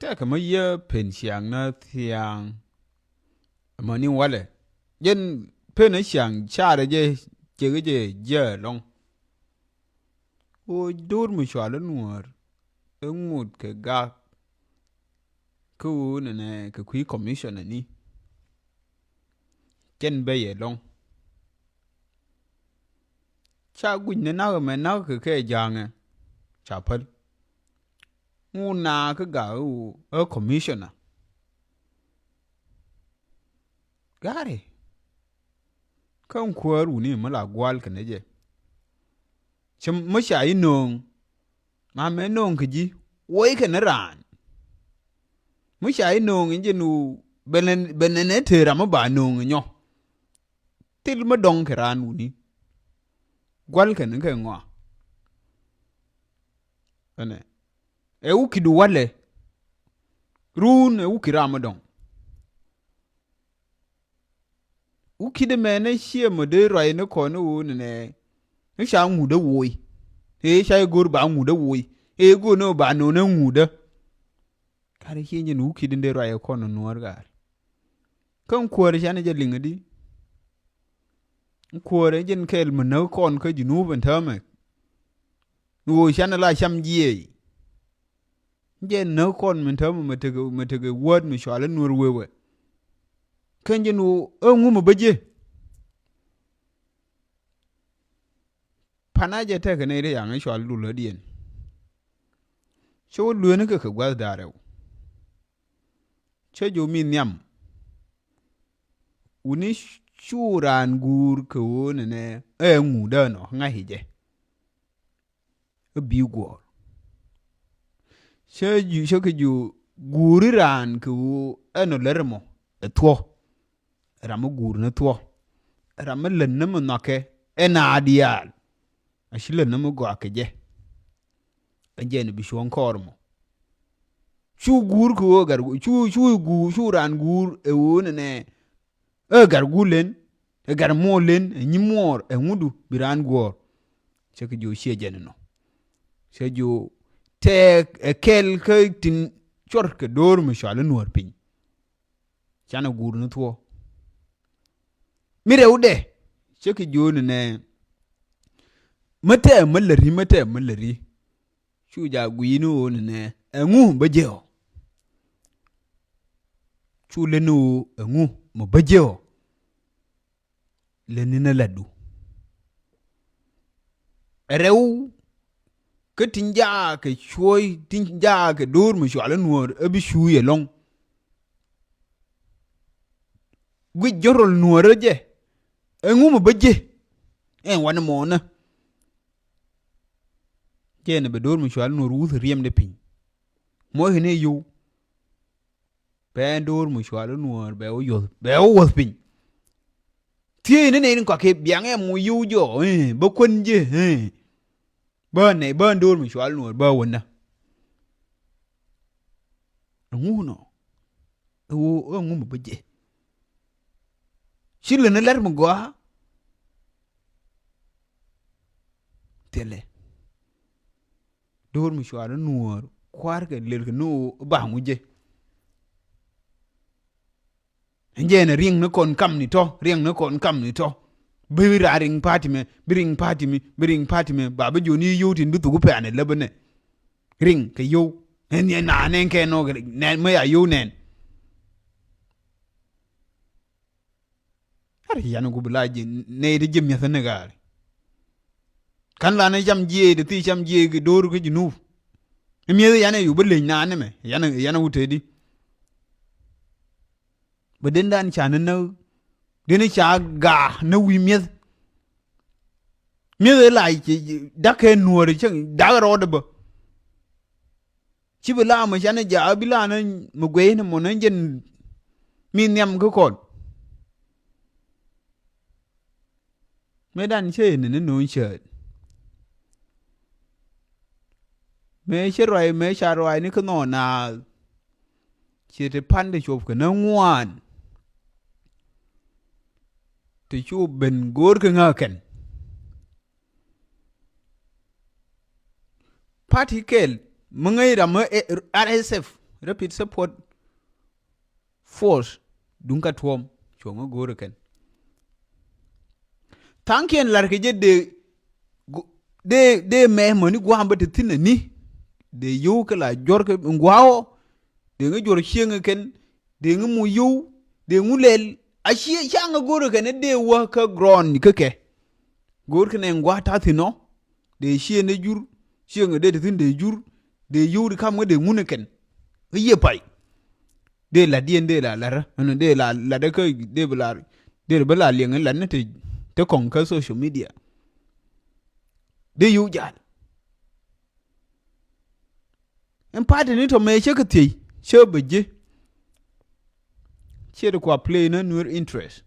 ta kama ye pen xiang na thiang mà ni wale yen pen xiang cha de je long o dur mu shwa le nuor ngut ke ga ku ne ke kui commission ni ken be ye long cha gu ne na me na ke jang cha pal ngu na ke ga o commissioner gare kan kuwaru ni mala gwal kane je chim masha yi nong ma me nong kiji woi kan ran masha yi nong inje nu benen tera ma ba nong nyo til ma dong ke ran ni gwal kan ke ngwa ane e u kidu wale run e u kirama dong ukide mene shie mo de roi ne ko no ne sha ngu de woi e sha gor ba ngu de woi e go no ba no na ngu de kare hiye nu ukide de roi ko no nuor gar kan kuore sha ne je lingadi kuore jen kel mo no kon ko jinu ben tame wo sha na la sham jie je no kon men tame metege word mi sha le nuor wewe kan jenu ngu mo beje panaje te ke ne de yang shwal du le dien so lu ne ke gwa dare che jo mi nyam uni shuran gur ke wona ne ngu da no nga hije bi go che ke ju guriran ke eno lermo etwo ramu gur na tuo ramu len na mo noke ena dial ashile na mo go akeje anje ne bi shon kormo chu gur ko gar chu ran gur e won ne gar gulen e gar molen e nyimor e ngudu biran gor se ke jo sheje no se jo te e kel ke tin chor ke dor mo shala nuor pin chana gur na tuo mire ude cheki joni ne mate malari chuja guinu ne engu bajeo chule nu engu mo bajeo lenina ladu rew ke tinja ke choy tinja ke dur mo shwala nuor abi shuye long gwi jorol nuor je engu mo beje en wan mo na jene be dor mu shwal no ruth riem de pin mo hene yu be dor mu shwal no be o yo be o wo pin tie ne ne ko ke biang e mu yu jo be kun je ba ne ba dor mu shwal no ba wona ngu no o ngu mo beje shile ne ler mu gwa tele dor mu shwala nuor kwar ke lel ke no ba muje nje ne ring ne kon kam ni to ring ne kon kam ni to bira ring party me ba be joni yutin du tu pe ane lebene ring ke yo en ye na nen ke no ne me ya yo nen ari yanu ku bulaji ne de jem ya Senegal kan la ne jam jie de ti jam jie ge dor ke jinu mi yana yu bele na ne me yana wute di beden dan cha na de cha ga na wi mi la ki da ke nuor chen da ro de ba chi bela ma jana ja bila na mu gwe ne mo na jen mi nyam ko kon me dan che ne no che me cheroi me charoi ni ko no na chi te pan de chop ko na ngwan te chu ben gor ke ngaken party kel mengai ram RSF rapid support force dunka tuom chongo gore ken tankien larke je de me moni gwamba te tinna ni de yu kala jorke ngwao de nga jor chienge ken de nga mu yu de ngulel ashie changa gore ken de wa ka gron keke gor ken ngwa ta tino de shie ne jur chienge de tin de jur de yu de kam de ngune ken ye pai de la dien de la lara no de la de ko de bla lienge la ne te kon ka social media de yu jal en party ni to me chekati chebeje chere kwa play na Nuer interest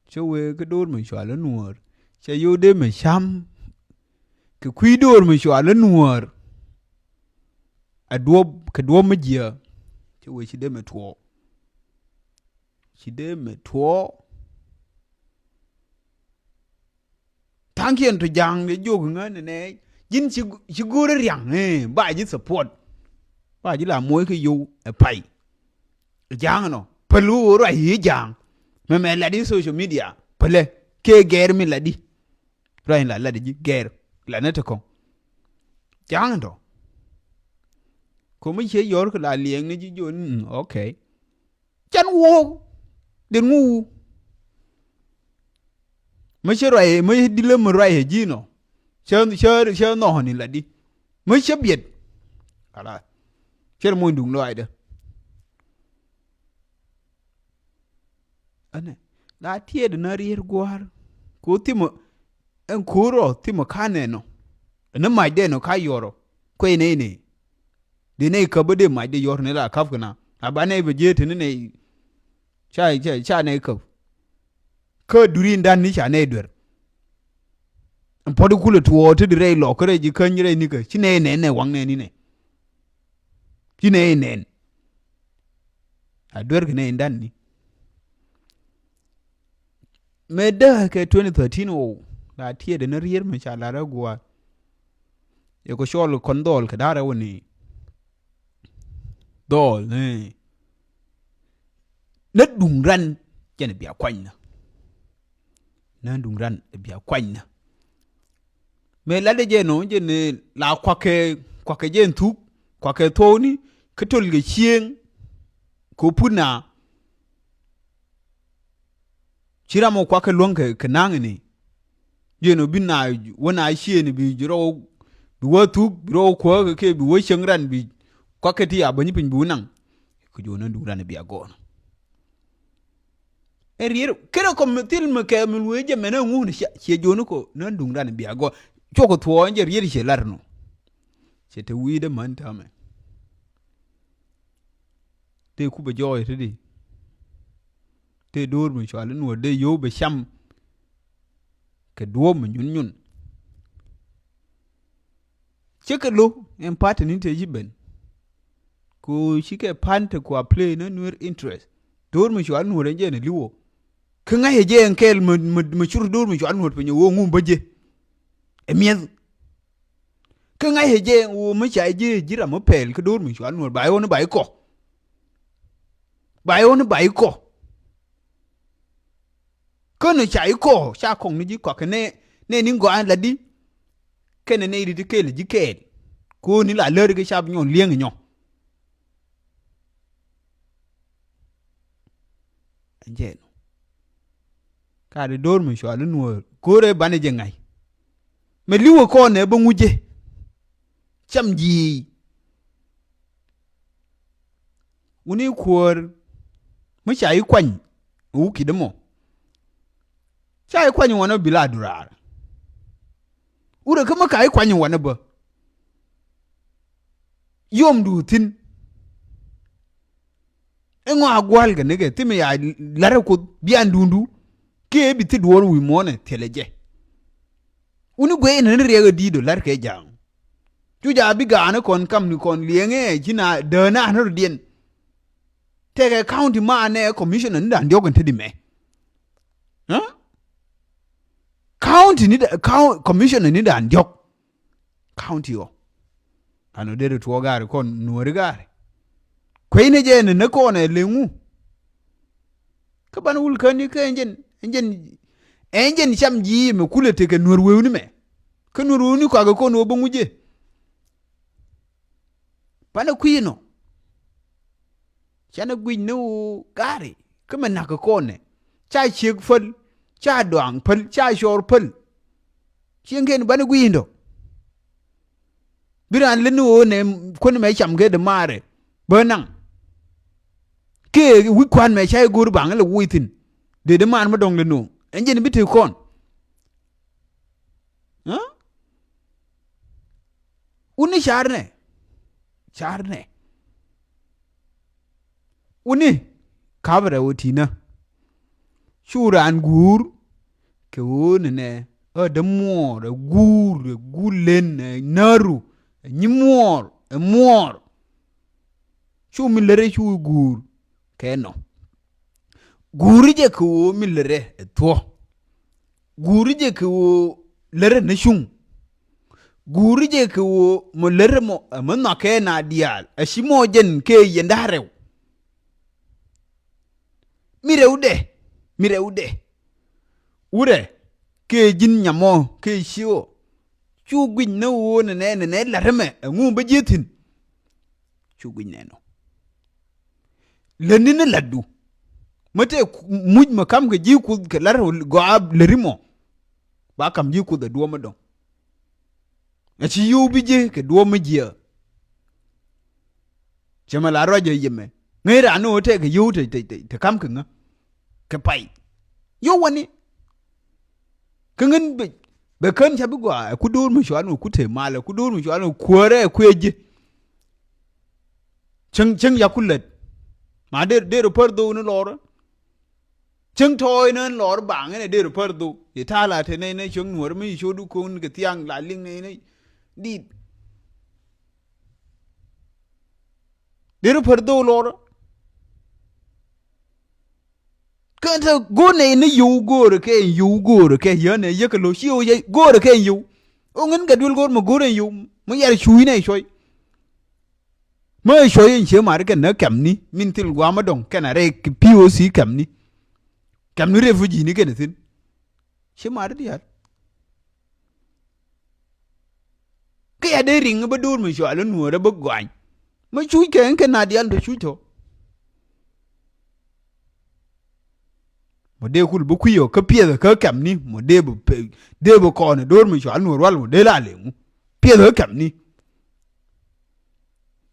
chewe ke dor me shwala Nuer che yo de me sham ke kuidor me shwala Nuer ke do me jia chewe chi de me tuo tankien to jang de jog ngane ne jin chi gore riang ba ji support ba ji la moy ke yu e pai jang no pelu ro yi jang me la di social media pele ke ger mi la di ro la di ger la ne to ko jang do ko mi che yor ko la lieng ni ji jon okay chan wo de ngu me che ro me di le mo ro ji no che no ni la di me che biet ala che mo ndung lo ai de ane la tie de na rir gwar ko timo en kuro timo kane no na mai de no ka yoro ko ne de ne ka bode mai de yor ne la kaf kana abane be je tin ne cha ne ka duri ndan ni cha ne dur en podu kulu tuwo te dire lo ko re ji kan re ni ka chi ne wang ne ni ne chi ne a dur ne ndan ni me da ke 2013 o la tie de na rier me cha la ragwa e ko shol kondol ka dara woni dol ne na dungran jene biya kwanya na dungran biya kwanya me la de je no je ne la kwake je ntu kwake toni ketol ge chien ko puna chira mo kwake lonke kenang ni je no bina wona chien bi jiro bi watu ro ko ke bi wo chengran bi kwake ti abani pin bunang ko jona dungran biya gono erier kero kom til me ke me weje mena ngun che jonu ko nan dung ran biya go choko tuo nje rier che larno che te wi de man tame te ku be joy te dor me chwal no de yo be sham ke do me nyun che ke lo en part ni te jiben ko shike pante ko play na Nuer interest dor me chwal no nje ne liwo kenga heje enkel me chur dur me chwan hot penyo wo ngum baje emiez kenga heje wo me chaje jira mo pel ke dur me chwan hot bai won bai ko kono chai ko cha kong ni ji ko ne ni ngo an ladi kene ne ri dikel ji kel ko ni la le ke chab nyon lieng nyon anje ka de dor me shwal Nuer kore bane je ngai me liwo ko ne ba nguje chamji uni kwor mu chai kwany u kidemo chai kwany wona bila durar ura kuma kai kwany wona ba yom du tin engo agwal ga nege timi ya lare ko bian dundu ke bi ti duwar wi mone teleje uni gwe ne riega dido lar ke jang juja bi ga na kon kam ni kon lienge jina de na no dien tege county ma ne commissioner nda ndiogo ntedi me county ni commissioner ni da ndiok county o ano dere to gare kon Nuer gare Kwai ne je ne ko ne lengu. Ka ban wul kan ni ka enjen cham ji me kule te ke Nuer we ni me. Ka Nuer we ni ko no bongu je. Pana kuino. Chana gwi no gari. Ka man na ko ne. Cha chik fal, cha doang pal, cha shor pal. Chieng ban gwi ndo. Biran le no ne ko ne me cham ge de mare. Benang. Ke wi kwan me chai gur bang le witin. De man ma dong le no. Enjen bitu kon. Uni charne. Charne. Uni kabra utina. Shuran gur ke ne de mor gur gulen naru nyimor mor. Shu milere shu gur ke no. Guri je ko milere to. Guri je ko lere na shung. Guri je ko mo lere mo na ke na dial. Ashimo jen ke yendarew. Mire ude. Ure ke jin nyamo ke shio. Chu gwin na wo ne lareme ngu ba jetin. Chu gwin ne no. Lenine laddu. Mate muj makam ke jiku ke lar go ab lerimo. Ba kam jiku da duwa madon. Achi yu bije ke duwa majia. Chama la roja yeme. Ngira no te ke yu te kam ke nga. Ke pai. Yo wani. Ke ngin be kan chabi gwa ku dur mu shwanu ku te mala ku dur mu shwanu kwore kweje. Cheng yakulet. Ma de ro pardo no lor. Cheng toy no lor bang ne de ro pardo. Ye tala te ne chung Nuer mi shodu kun ke tiang la ling ne di. De ro pardo lor. Kanta go ne yu go ke yane ye ke lo shiu ye go ke yu. O ngin ga dul go mo go yu. Mo yar shui ne shoy. Mo shoy in che mar ke na kam ni min til gwa ma dong ke na re POC kam ni. Kam ni refugee ni ke ne tin. Che mar di har. Ke ya de ring ba dur mo shoy lo Nuer ba gwa. Mo chui ke na dial do chui to. Mo de kul bu kuyo ka pie ka kam ni mo de bu ko ne dor mi shwal Nuer wal mo de la le mu pie kam ni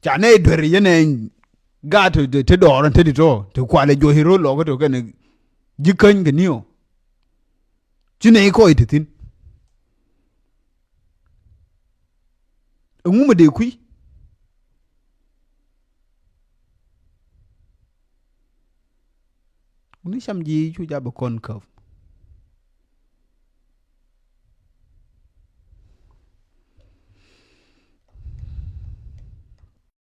cha ne dor ye ne ga to te dor te to te kwa le jo hero lo ko to ne jikan ga niyo ji ne ko ititin ngu mo de kui ni sham ji chu ja ba kon ka